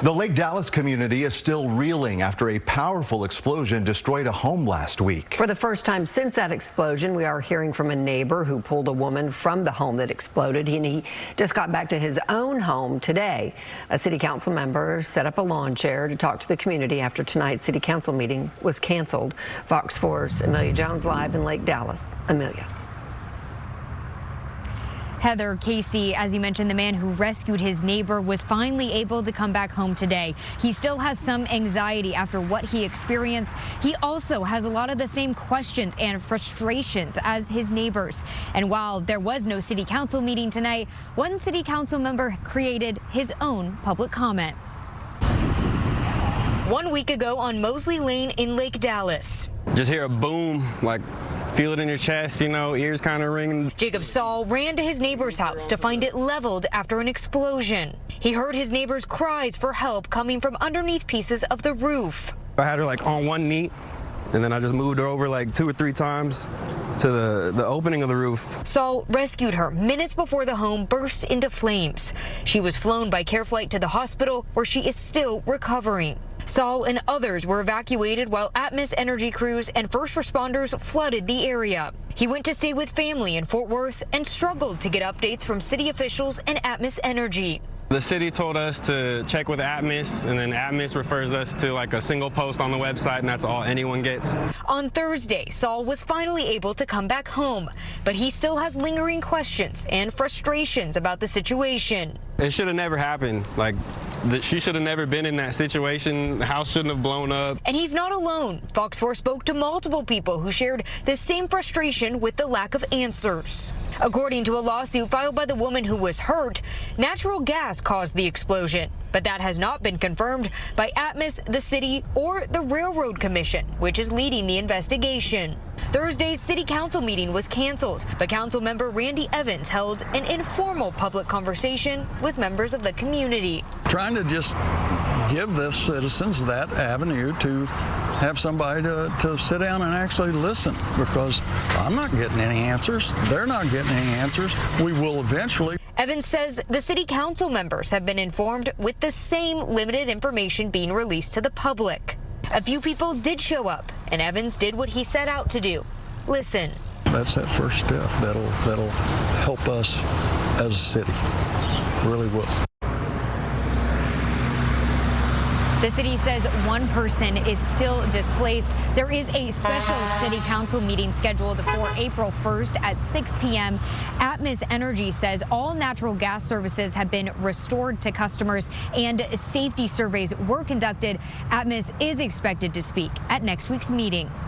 The Lake Dallas community is still reeling after a powerful explosion destroyed a home last week. For the first time since that explosion, we are hearing from a neighbor who pulled a woman from the home that exploded, and he just got back to his own home today. A city council member set up a lawn chair to talk to the community after tonight's city council meeting was canceled. Fox 4's Amelia Jones live in Lake Dallas. Amelia. Heather, Casey, as you mentioned, the man who rescued his neighbor was finally able to come back home today. He still has some anxiety after what he experienced. He also has a lot of the same questions and frustrations as his neighbors. And while there was no city council meeting tonight, one city council member created his own public comment. 1 week ago on Mosley Lane in Lake Dallas. Just hear a boom, like feel it in your chest, you know, ears kind of ringing. Jacob Saul ran to his neighbor's house to find it leveled after an explosion. He heard his neighbor's cries for help coming from underneath pieces of the roof. I had her like on one knee, and then I just moved her over like 2 or 3 times to the opening of the roof. Saul rescued her minutes before the home burst into flames. She was flown by care flight to the hospital where she is still recovering. Saul and others were evacuated while Atmos Energy crews and first responders flooded the area. He went to stay with family in Fort Worth and struggled to get updates from city officials and Atmos Energy. The city told us to check with Atmos, and then Atmos refers us to like a single post on the website, and that's all anyone gets. On Thursday, Saul was finally able to come back home, but he still has lingering questions and frustrations about the situation. It should have never happened. Like, she should have never been in that situation. The house shouldn't have blown up. And he's not alone. Fox 4 spoke to multiple people who shared the same frustration with the lack of answers. According to a lawsuit filed by the woman who was hurt, natural gas caused the explosion. But that has not been confirmed by Atmos, the city, or the Railroad Commission, which is leading the investigation. Thursday's city council meeting was canceled, but council member Randy Evans held an informal public conversation with members of the community. Trying to just give the citizens that avenue to have somebody to sit down and actually listen, because I'm not getting any answers. They're not getting any answers. We will eventually. Evans says the city council members have been informed with the same limited information being released to the public. A few people did show up, and Evans did what he set out to do. Listen. That's that first step that'll help us as a city. Really will. The city says one person is still displaced. There is a special city council meeting scheduled for April 1st at 6 p.m. Atmos Energy says all natural gas services have been restored to customers and safety surveys were conducted. Atmos is expected to speak at next week's meeting.